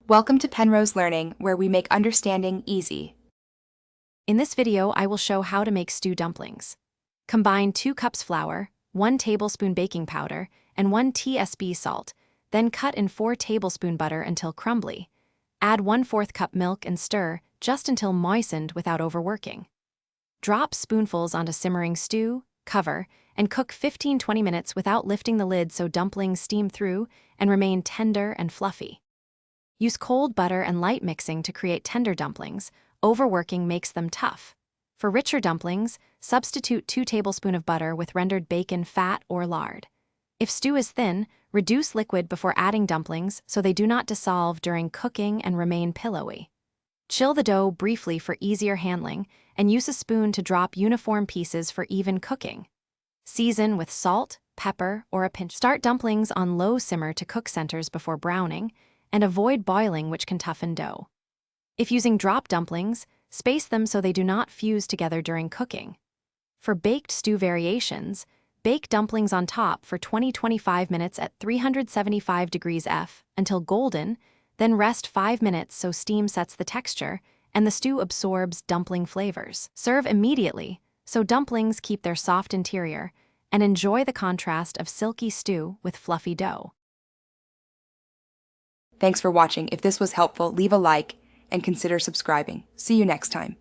Welcome to Penrose Learning, where we make understanding easy. In this video, I will show how to make stew dumplings. Combine 2 cups flour, 1 tablespoon baking powder, and 1 tsp salt, then cut in 4 tablespoon butter until crumbly. Add 1/4 cup milk and stir just until moistened without overworking. Drop spoonfuls onto simmering stew, cover, and cook 15-20 minutes without lifting the lid so dumplings steam through and remain tender and fluffy. Use cold butter and light mixing to create tender dumplings. Overworking makes them tough. For richer dumplings, substitute 2 tablespoons of butter with rendered bacon fat or lard. If stew is thin, reduce liquid before adding dumplings so they do not dissolve during cooking and remain pillowy. Chill the dough briefly for easier handling, and use a spoon to drop uniform pieces for even cooking. Season with salt, pepper, or a pinch. Start dumplings on low simmer to cook centers before browning, and avoid boiling, which can toughen dough. If using drop dumplings, space them so they do not fuse together during cooking. For baked stew variations, bake dumplings on top for 20-25 minutes at 375 degrees F until golden, then rest 5 minutes so steam sets the texture and the stew absorbs dumpling flavors. Serve immediately so dumplings keep their soft interior, and enjoy the contrast of silky stew with fluffy dough. Thanks for watching. If this was helpful, leave a like and consider subscribing. See you next time.